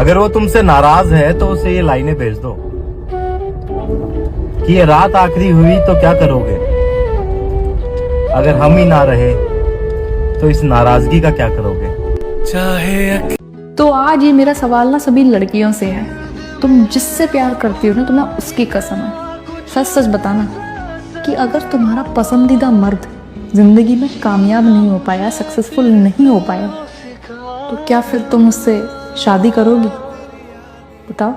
अगर वो तुमसे नाराज है तो उसे ये लाइनें भेज दो कि ये रात आखिरी हुई तो क्या करोगे, अगर हम ही ना रहे तो इस नाराजगी का क्या करोगे। तो आज ये मेरा सवाल ना सभी लड़कियों से है, तुम जिससे प्यार करती हो ना तुम्हें उसकी कसम है, सच सच बताना कि अगर तुम्हारा पसंदीदा मर्द जिंदगी में कामयाब नहीं हो पाया, सक्सेसफुल नहीं हो पाया, तो क्या फिर तुम उससे शादी करोगी? बताओ।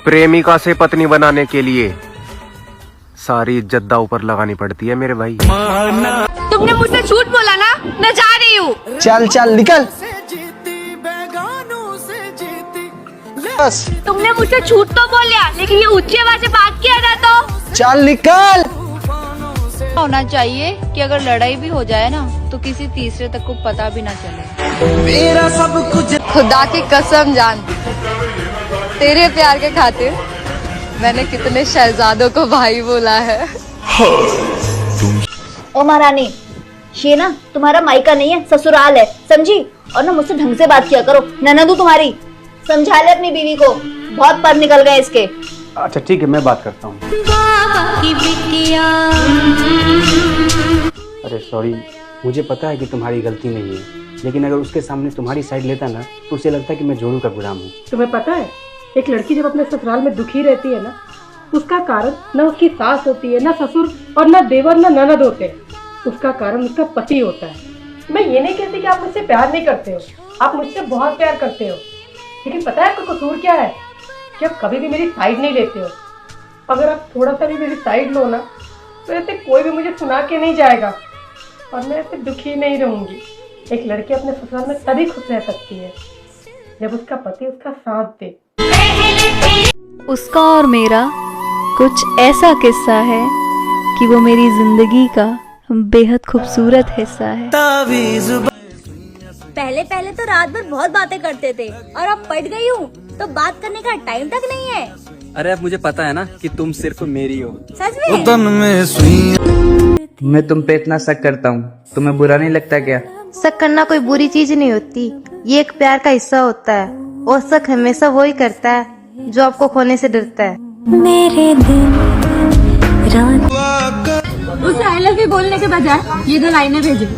प्रेमिका से पत्नी बनाने के लिए सारी इज्जत दांव पर लगानी पड़ती है मेरे भाई। तुमने मुझसे झूठ बोला ना, मैं जा रही हूँ। चल चल निकल। बस तुमने मुझसे झूठ तो बोला, लेकिन ये ऊंची आवाज से बात किया था तो चल निकल। होना चाहिए कि अगर लड़ाई भी हो जाए ना तो किसी तीसरे तक को पता भी ना चले। मेरा सब कुछ खुदा की कसम जान, तेरे प्यार के खातिर मैंने कितने शहजादों को भाई बोला है। ओ महारानी, ये ना तुम्हारा मायका नहीं है, ससुराल है, समझी? और ना मुझसे ढंग से बात किया करो, ननदू तुम्हारी। समझा ले अपनी बीवी को, बहुत पर निकल गए इसके। अच्छा ठीक है, मैं बात करता हूँ। अरे सॉरी, मुझे पता है कि तुम्हारी गलती नहीं है, लेकिन अगर उसके सामने तुम्हारी साइड लेता ना तो उसे लगता है कि मैं जोरू का गुलाम हूँ। तुम्हें पता है, एक लड़की जब अपने ससुराल में दुखी रहती है ना, उसका कारण न उसकी सास होती है, न ससुर और न देवर न ननद होते हैं, उसका कारण उसका पति होता है। मैं ये नहीं कहती कि आप मुझसे प्यार नहीं करते हो, आप मुझसे बहुत प्यार करते हो, लेकिन पता है आपका कसूर क्या है कि आप कभी भी मेरी साइड नहीं लेते हो। अगर आप थोड़ा सा भी मेरी साइड लो ना तो ऐसे कोई भी मुझे सुना के नहीं जाएगा और मैं ऐसे दुखी नहीं रहूंगी। एक लड़की अपने ससुराल में तभी खुश रह सकती है जब उसका पति उसका साथ दे। उसका और मेरा कुछ ऐसा किस्सा है कि वो मेरी जिंदगी का बेहद खूबसूरत हिस्सा है। पहले पहले तो रात भर बहुत बातें करते थे और अब पट गई हूँ तो बात करने का टाइम तक नहीं है। अरे अब मुझे पता है ना कि तुम सिर्फ मेरी हो। सच में? मैं तुम पे इतना शक करता हूँ, तुम्हें बुरा नहीं लगता क्या? शक करना कोई बुरी चीज नहीं होती, ये एक प्यार का हिस्सा होता है, और शक हमेशा वही करता है जो आपको खोने से डरता है। मेरे दिन उसे आई लव यू बोलने के बजाय ये 2 लाइनें भेजे।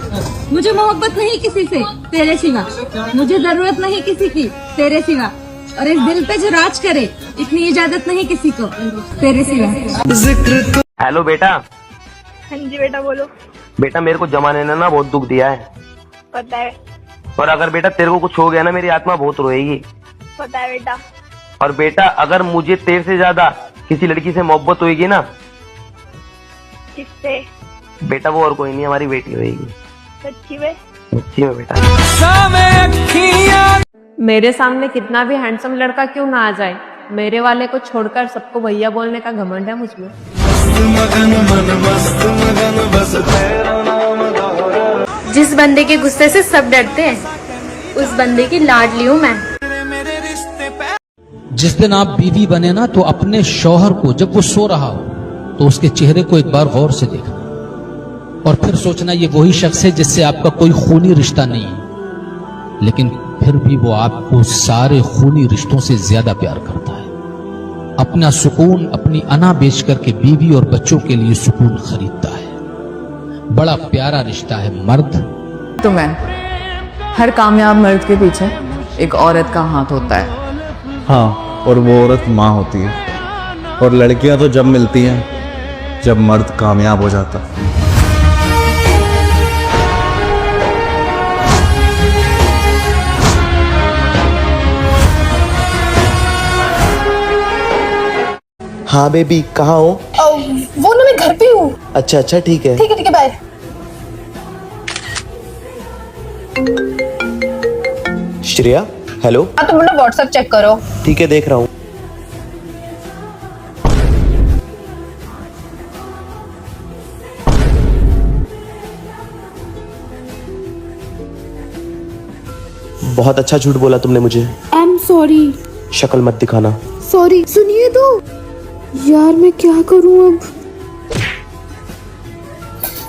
मुझे मोहब्बत नहीं किसी से तेरे सिवा, मुझे जरूरत नहीं किसी की तेरे सिवा, और इस दिल पे जो राज करे इतनी इजाजत नहीं किसी को तेरे सिवा। हेलो बेटा। हाँ जी बेटा बोलो। बेटा मेरे को जमाने ने ना बहुत दुख दिया है। पता है। और अगर बेटा तेरे को कुछ हो गया ना मेरी आत्मा बहुत रोएगी। पता है बेटा। और बेटा अगर मुझे तेरे से ज्यादा किसी लड़की से मोहब्बत होगी ना, किससे? बेटा वो और कोई नहीं, हमारी बेटी होगी। सच्ची में? सच्ची में बेटा। मेरे सामने कितना भी हैंडसम लड़का क्यों ना आ जाए, मेरे वाले को छोड़कर सबको भैया बोलने का घमंड है मुझमें। जिस बंदे के गुस्से से सब डरते हैं, उस बंदे की लाडली हूँ मैं। जिस दिन आप बीवी बने ना तो अपने शौहर को जब वो सो रहा हो तो उसके चेहरे को एक बार गौर से देखना और फिर सोचना ये वही शख्स है जिससे आपका कोई खूनी रिश्ता नहीं है, लेकिन फिर भी वो आपको सारे खूनी रिश्तों से ज्यादा प्यार करता है। अपना सुकून, अपनी अना बेच करके बीवी और बच्चों के लिए सुकून खरीदता है। बड़ा प्यारा रिश्ता है मर्द तो मैं, हर कामयाब मर्द के पीछे एक औरत का हाथ होता है। हाँ, और वो औरत माँ होती है, और लड़कियां तो जब मिलती हैं जब मर्द कामयाब हो जाता। हाँ बेबी, कहाँ हो? वो ना मैं घर पे हूँ। अच्छा अच्छा ठीक है। ठीक है बाय। श्रेया, हेलो। हाँ तुम लोग व्हाट्सएप चेक करो। ठीक है, देख रहा हूँ। बहुत अच्छा झूठ बोला तुमने मुझे। I am sorry. शक्ल मत दिखाना। सॉरी। सुनिए तो यार, मैं क्या करूं अब?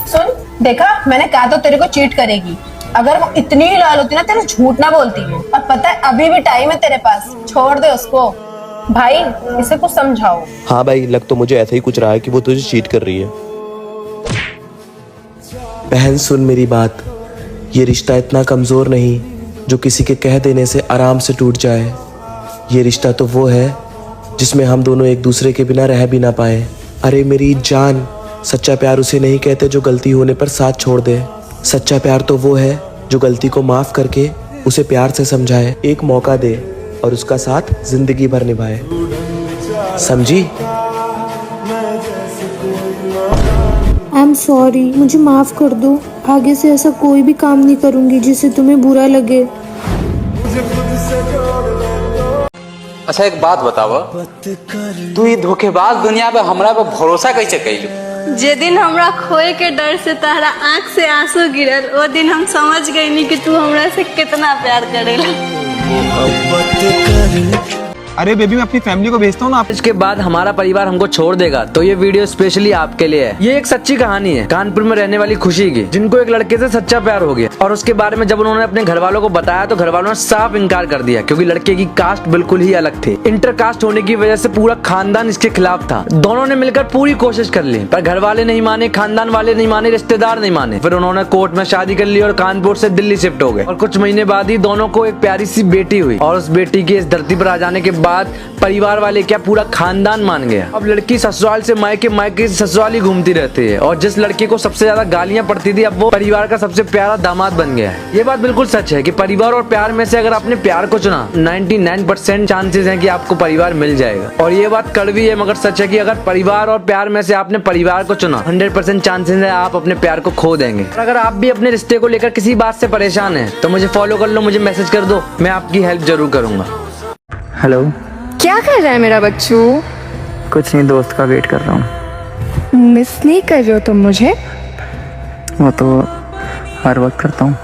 सुन, देखा मैंने कहा तो तेरे को चीट करेगी, अगर वो इतनी ही लॉयल होती ना तेरे झूठ ना बोलती। और पता है अभी भी टाइम है तेरे पास, छोड़ दे उसको। भाई इसे कुछ समझाओ। हाँ भाई, लग तो मुझे ऐसा ही कुछ रहा है कि वो तुझे चीट कर रही है। बहन सुन मेरी बात, ये रिश्ता इतना कमजोर नहीं जो किसी के कह देने से आराम से टूट जाए। ये रिश्ता तो वो है जिसमें हम दोनों एक दूसरे के बिना रह भी ना पाए। अरे मेरी जान, सच्चा प्यार उसे नहीं कहते जो गलती होने पर साथ छोड़ दे। सच्चा प्यार तो वो है जो गलती को माफ करके उसे प्यार से समझाए, एक मौका दे और उसका साथ जिंदगी भर निभाए। समझी? आई एम सॉरी, मुझे माफ कर दो। आगे से ऐसा कोई भी काम नहीं करूंगी जिससे तुम्हें बुरा लगे। अच्छा एक बात बतावा, तू ये धोखेबाज दुनिया पे हमरा पे भरोसा कैसे कैलू? जे दिन हमरा खोए के डर से तारा आँख से आंसू गिरल, वो दिन हम समझ गए नहीं कि तू हमरा से कितना प्यार करेला। अरे बेबी, मैं अपनी फैमिली को भेजता हूँ ना। इसके बाद हमारा परिवार हमको छोड़ देगा तो ये वीडियो स्पेशली आपके लिए है। ये एक सच्ची कहानी है कानपुर में रहने वाली खुशी की, जिनको एक लड़के से सच्चा प्यार हो गया और उसके बारे में जब उन्होंने अपने घर वालों को बताया तो घर वालों ने साफ इनकार कर दिया, क्योंकि लड़के की कास्ट बिल्कुल ही अलग थी। इंटर कास्ट होने की वजह से पूरा खानदान इसके खिलाफ था। दोनों ने मिलकर पूरी कोशिश कर ली पर घर वाले नहीं माने, खानदान वाले नहीं माने, रिश्तेदार नहीं माने। फिर उन्होंने कोर्ट में शादी कर ली और कानपुर से दिल्ली शिफ्ट हो गए। और कुछ महीने बाद ही दोनों को एक प्यारी सी बेटी हुई और उस बेटी के इस धरती पर आ जाने के बाद परिवार वाले क्या पूरा खानदान मान गया। अब लड़की ससुराल से मायके, मायके से ससुराल ही घूमती रहती है और जिस लड़के को सबसे ज्यादा गालियां पड़ती थी अब वो परिवार का सबसे प्यारा दामाद बन गया है। ये बात बिल्कुल सच है कि परिवार और प्यार में से अगर आपने प्यार को चुना 99% चांसेस हैं कि आपको परिवार मिल जाएगा। और ये बात कड़वी है मगर सच है कि अगर परिवार और प्यार में से आपने परिवार को चुना 100% चांसेस है आप अपने प्यार को खो देंगे। और अगर आप भी अपने रिश्ते को लेकर किसी बात से परेशान है तो मुझे फॉलो कर लो, मुझे मैसेज कर दो, मैं आपकी हेल्प जरूर करूंगा। हेलो, क्या कर रहा है मेरा बच्चू? कुछ नहीं, दोस्त का वेट कर रहा हूँ। मिस नहीं कर रहे हो तुम मुझे? वो तो हर वक्त करता हूँ।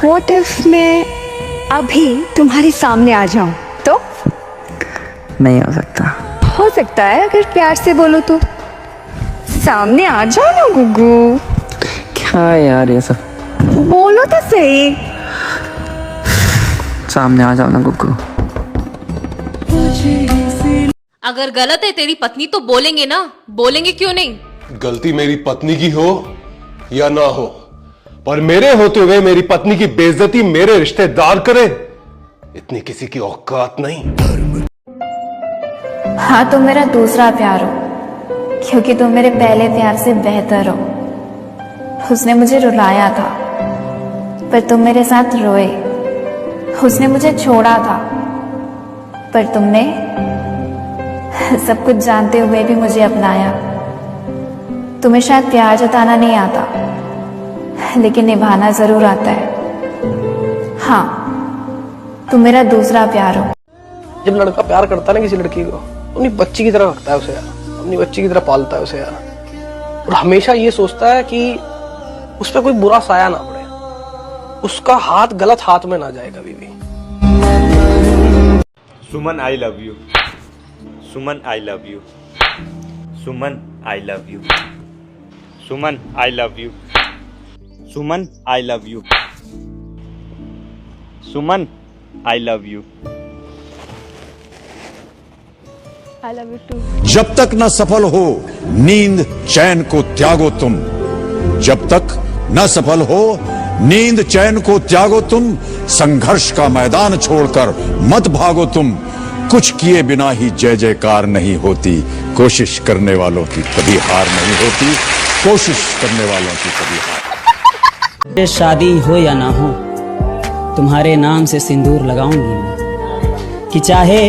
What if मैं अभी तुम्हारे सामने आ जाऊं तो? नहीं हो सकता। हो सकता है अगर प्यार से बोलो तो। सामने आ जाओ ना गुग्गू। क्या यार ये सब? बोलो तो सही। सामने आ जाओ ना गुग्गू। अगर गलत है तेरी पत्नी तो बोलेंगे ना, बोलेंगे क्यों नहीं? गलती मेरी पत्नी की हो या ना हो, पर मेरे होते हुए मेरी पत्नी की बेइज्जती मेरे रिश्तेदार करे, इतनी किसी की औकात नहीं। हाँ, तुम मेरा दूसरा प्यार हो क्योंकि तुम मेरे पहले प्यार से बेहतर हो। उसने मुझे रुलाया था पर तुम मेरे साथ रोए। उसने मुझे छोड़ा था पर तुमने सब कुछ जानते हुए भी मुझे अपनाया। तुम्हें शायद प्यार जताना नहीं आता लेकिन निभाना जरूर आता है। हाँ, तुम मेरा दूसरा प्यार हो। जब लड़का प्यार करता है ना किसी लड़की को, अपनी बच्ची की तरह रखता है उसे यार, अपनी बच्ची की तरह पालता है उसे यार, और हमेशा ये सोचता है कि उस पर कोई बुरा साया ना पड़े, उसका हाथ गलत हाथ में ना जाए कभी भी। Suman I love you, Suman I love you, Suman I love you, Suman I love you, Suman I love you, Suman I love you, I love you too। जब तक न सफल हो नींद चैन को त्यागो तुम, जब तक न सफल हो नींद चैन को त्यागो तुम, संघर्ष का मैदान छोड़कर मत भागो तुम। कुछ किए बिना ही जय जयकार नहीं होती, कोशिश करने वालों की कभी हार नहीं होती, कोशिश करने वालों की कभी हार। शादी हो या ना हो तुम्हारे नाम से सिंदूर लगाऊंगी मैं, कि चाहे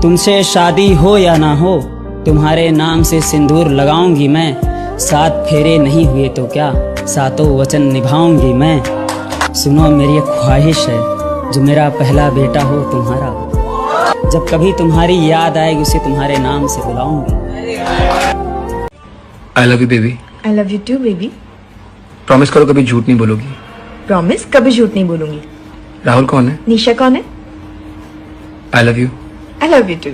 तुमसे शादी हो या ना हो तुम्हारे नाम से सिंदूर लगाऊंगी मैं। 7 फेरे नहीं हुए तो क्या, 7 वचन निभाऊंगी मैं। सुनो मेरी एक ख्वाहिश है, जो मेरा पहला बेटा हो तुम्हारा, जब कभी तुम्हारी याद आएगी उसे तुम्हारे नाम से बुलाऊंगी। I love you baby. I love you too baby. Promise करो कभी झूठ नहीं बोलोगी। प्रॉमिस, कभी झूठ नहीं बोलूंगी। राहुल कौन है? निशा कौन है? I love you. I love you to.